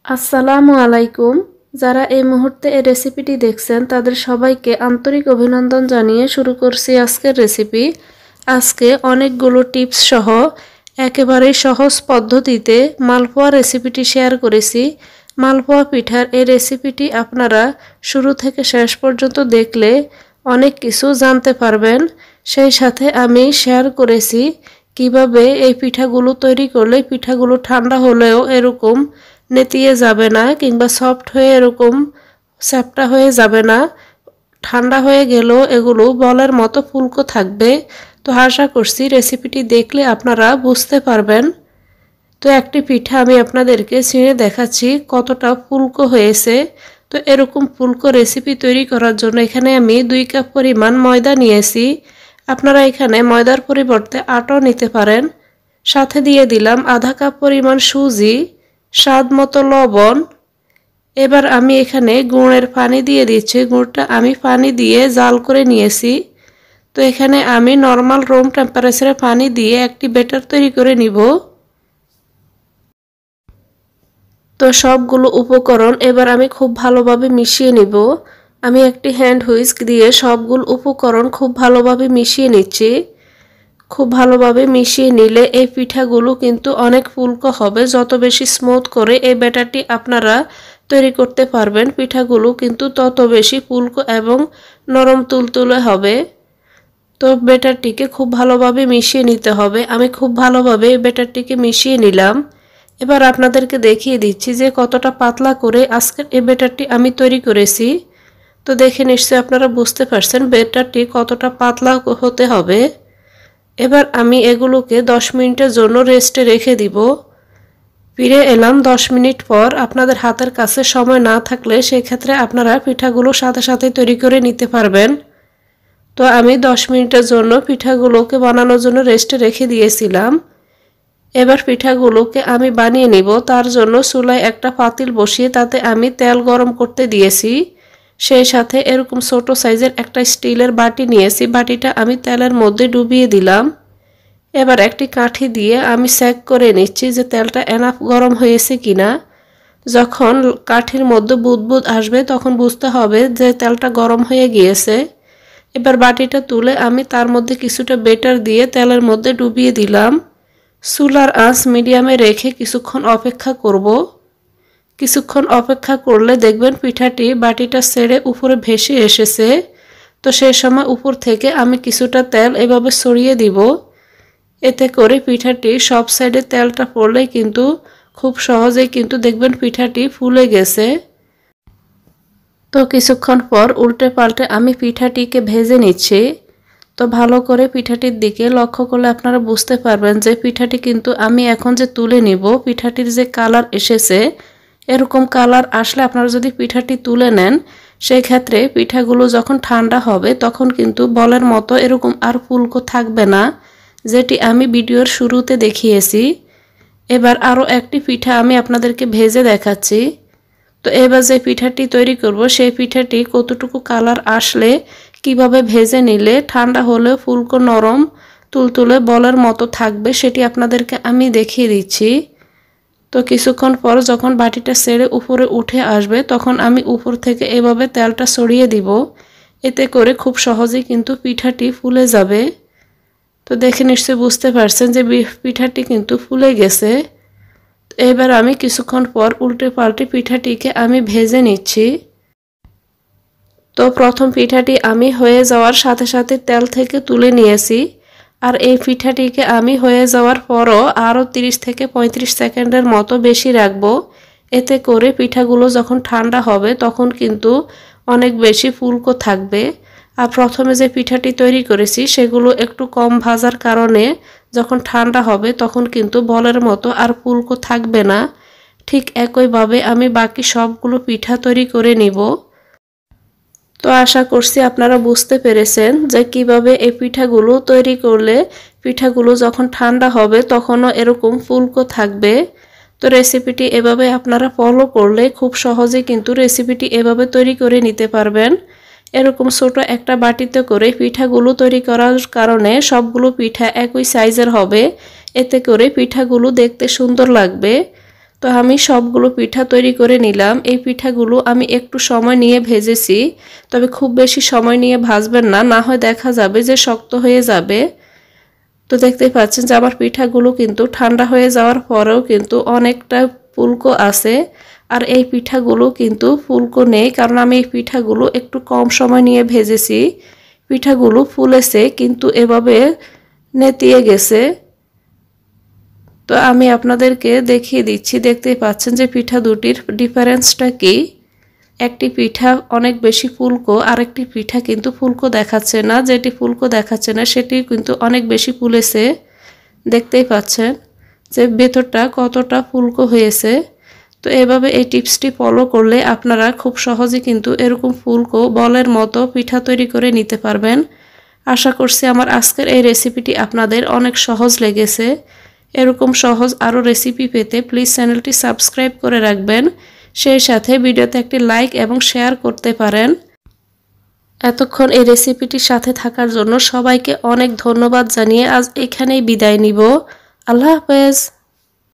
আসসালামু আলাইকুম। যারা এই মুহূর্তে এই রেসিপিটি দেখছেন তাদের সবাইকে আন্তরিক অভিনন্দন জানিয়ে শুরু করছি আজকের রেসিপি। আজকে অনেকগুলো টিপস সহ একেবারেই সহজ পদ্ধতিতে মালপোয়া রেসিপিটি শেয়ার করেছি। মালপোয়া পিঠার এই রেসিপিটি আপনারা শুরু থেকে শেষ পর্যন্ত দেখলে অনেক কিছু জানতে পারবেন। সেই সাথে আমি শেয়ার করেছি কিভাবে এই পিঠাগুলো তৈরি করলে পিঠাগুলো ঠান্ডা হলেও এরকম নেতিয়ে যাবে না কিংবা সফট হয়ে এরকম চ্যাপ্টা হয়ে যাবে না, ঠান্ডা হয়ে গেলেও এগুলো বলের মতো ফুলকো থাকবে। তো আশা করছি রেসিপিটি দেখলে আপনারা বুঝতে পারবেন। তো একটি পিঠা আমি আপনাদেরকে ছিঁড়ে দেখাচ্ছি কতটা ফুলকো হয়েছে। তো এরকম ফুলকো রেসিপি তৈরি করার জন্য এখানে আমি 2 কাপ পরিমাণ ময়দা নিয়েছি। আপনারা এখানে ময়দার পরিবর্তে আটাও নিতে পারেন। সাথে দিয়ে দিলাম আধা কাপ পরিমাণ সুজি, স্বাদ মতো লবণ। এবার আমি এখানে গুড়ের পানি দিয়ে দিচ্ছি। গুড়টা আমি পানি দিয়ে জাল করে নিয়েছি। তো এখানে আমি নর্মাল রুম টেম্পারেচারে পানি দিয়ে একটি ব্যাটার তৈরি করে নিব। তো সবগুলো উপকরণ এবার আমি খুব ভালোভাবে মিশিয়ে নিব। আমি একটি হ্যান্ড হুইস্ক দিয়ে সবগুলো উপকরণ খুব ভালোভাবে মিশিয়ে নিচ্ছি। খুব ভালোভাবে মিশিয়ে নিলে এই পিঠাগুলো কিন্তু অনেক ফুলকো হবে। যত বেশি স্মুথ করে এই ব্যাটারটি আপনারা তৈরি করতে পারবেন, পিঠাগুলো কিন্তু তত বেশি ফুলকো এবং নরম তুলতুলে হবে। তো ব্যাটারটিকে খুব ভালোভাবে মিশিয়ে নিতে হবে। আমি খুব ভালোভাবে ব্যাটারটিকে মিশিয়ে নিলাম। এবার আপনাদেরকে দেখিয়ে দিচ্ছি যে কতটা পাতলা করে আজকের এই ব্যাটারটি আমি তৈরি করেছি। তো দেখে নিশ্চয়ই আপনারা বুঝতে পারছেন ব্যাটারটি কতটা পাতলা হতে হবে। এবার আমি এগুলোকে 10 মিনিটের জন্য রেস্টে রেখে দিব। ফিরে এলাম 10 মিনিট পর। আপনাদের হাতের কাছে সময় না থাকলে সেই ক্ষেত্রে আপনারা পিঠাগুলো সাথে সাথে তৈরি করে নিতে পারবেন। তো আমি 10 মিনিটের জন্য পিঠাগুলোকে বানানোর জন্য রেস্টে রেখে দিয়েছিলাম। এবার পিঠাগুলোকে আমি বানিয়ে নিব। তার জন্য চুলায় একটা পাতিল বসিয়ে তাতে আমি তেল গরম করতে দিয়েছি। সেই সাথে এরকম ছোট সাইজের একটা স্টিলের বাটি নিয়েছি। বাটিটা আমি তেলের মধ্যে ডুবিয়ে দিলাম। এবার একটি কাঠি দিয়ে আমি চেক করে নিচ্ছি যে তেলটা এনাফ গরম হয়েছে কিনা। যখন কাঠির মধ্যে বুদবুদ আসবে তখন বুঝতে হবে যে তেলটা গরম হয়ে গিয়েছে। এবার বাটিটা তুলে আমি তার মধ্যে কিছুটা বেটার দিয়ে তেলের মধ্যে ডুবিয়ে দিলাম। চুলার আঁচ মিডিয়ামে রেখে কিছুক্ষণ অপেক্ষা করব। কিছুক্ষণ অপেক্ষা করলে দেখবেন পিঠাটি বাটিটা ছেড়ে উপরে ভেসে এসেছে। তো সেই সময় উপর থেকে আমি কিছুটা তেল এভাবে ছড়িয়ে দিব। এতে করে পিঠাটি সব সাইডে তেলটা পড়লে কিন্তু খুব সহজেই কিন্তু দেখবেন পিঠাটি ফুলে গেছে। তো কিছুক্ষণ পর উল্টে পাল্টে আমি পিঠাটিকে ভেজে নিচ্ছি। তো ভালো করে পিঠাটির দিকে লক্ষ্য করলে আপনারা বুঝতে পারবেন যে পিঠাটি কিন্তু আমি এখন যে তুলে নিব, পিঠাটির যে কালার এসেছে এরকম কালার আসলে আপনারা যদি পিঠাটি তুলে নেন সেই ক্ষেত্রে পিঠাগুলো যখন ঠান্ডা হবে তখন কিন্তু বলের মতো এরকম আর ফুলকো থাকবে না, যেটি আমি ভিডিওর শুরুতে দেখিয়েছি। এবার আরও একটি পিঠা আমি আপনাদেরকে ভেজে দেখাচ্ছি। তো এবার যে পিঠাটি তৈরি করব সেই পিঠাটি কতটুকু কালার আসলে কিভাবে ভেজে নিলে ঠান্ডা হলে ফুলকো নরম তুলতুলে বলের মতো থাকবে সেটি আপনাদেরকে আমি দেখিয়ে দিচ্ছি। তো কিছুক্ষণ পর যখন বাটিটা ছেড়ে উপরে উঠে আসবে তখন আমি উপর থেকে এভাবে তেলটা ছড়িয়ে দিব। এতে করে খুব সহজেই কিন্তু পিঠাটি ফুলে যাবে। তো দেখে নিশ্চয়ই বুঝতে পারছেন যে পিঠাটি কিন্তু ফুলে গেছে। এবার আমি কিছুক্ষণ পর উল্টে পাল্টে পিঠাটিকে আমি ভেজে নিচ্ছি। তো প্রথম পিঠাটি আমি হয়ে যাওয়ার সাথে সাথে তেল থেকে তুলে নিয়েছি। আর এই পিঠাটিকে আমি হয়ে যাওয়ার পরও আরও 30 থেকে 35 সেকেন্ডের মতো বেশি রাখবো। এতে করে পিঠাগুলো যখন ঠান্ডা হবে তখন কিন্তু অনেক বেশি ফুলকো থাকবে। আর প্রথমে যে পিঠাটি তৈরি করেছি সেগুলো একটু কম ভাজার কারণে যখন ঠান্ডা হবে তখন কিন্তু বলের মতো আর ফুলকো থাকবে না। ঠিক একইভাবে আমি বাকি সবগুলো পিঠা তৈরি করে নিব। তো আশা করছি আপনারা বুঝতে পেরেছেন যে কিভাবে এই পিঠাগুলো তৈরি করলে পিঠাগুলো যখন ঠান্ডা হবে তখনও এরকম ফুলকো থাকবে। তো রেসিপিটি এভাবে আপনারা ফলো করলে খুব সহজে কিন্তু রেসিপিটি এভাবে তৈরি করে নিতে পারবেন। এরকম ছোট একটা বাটিতে করে পিঠাগুলো তৈরি করার কারণে সবগুলো পিঠা একই সাইজের হবে। এতে করে পিঠাগুলো দেখতে সুন্দর লাগবে। তো আমি সবগুলো পিঠা তৈরি করে নিলাম। এই পিঠাগুলো আমি একটু সময় নিয়ে ভেজেছি, তবে খুব বেশি সময় নিয়ে ভাজবেন না, না হয় দেখা যাবে যে শক্ত হয়ে যাবে। তো দেখতেই পাচ্ছেন যে আমার পিঠাগুলো কিন্তু ঠান্ডা হয়ে যাওয়ার পরেও কিন্তু অনেকটা ফুলকো আছে। আর এই পিঠাগুলো কিন্তু ফুলকো নেই, কারণ আমি এই পিঠাগুলো একটু কম সময় নিয়ে ভেজেছি। পিঠাগুলো ফুলেছে কিন্তু এভাবে নেতিয়ে গেছে। তো আমি আপনাদেরকে দেখিয়ে দিচ্ছি, দেখতেই পাচ্ছেন যে পিঠা দুটির ডিফারেন্সটা কি। একটি পিঠা অনেক বেশি ফুলকো, আরেকটি পিঠা কিন্তু ফুলকো দেখাচ্ছে না। যেটি ফুলকো দেখাচ্ছে না সেটি কিন্তু অনেক বেশি ফুলেছে। দেখতেই পাচ্ছেন যে ভেতরটা কতটা ফুলকো হয়েছে। তো এভাবে এই টিপসটি ফলো করলে আপনারা খুব সহজে কিন্তু এরকম ফুলকো বলের মতো পিঠা তৈরি করে নিতে পারবেন। আশা করছি আমার আজকের এই রেসিপিটি আপনাদের অনেক সহজ লেগেছে। এরকম সহজ আরও রেসিপি পেতে প্লিজ চ্যানেলটি সাবস্ক্রাইব করে রাখবেন। সেই সাথে ভিডিওতে একটি লাইক এবং শেয়ার করতে পারেন। এতক্ষণ এই রেসিপিটির সাথে থাকার জন্য সবাইকে অনেক ধন্যবাদ জানিয়ে আজ এখানেই বিদায় নিব। আল্লাহ হাফেজ।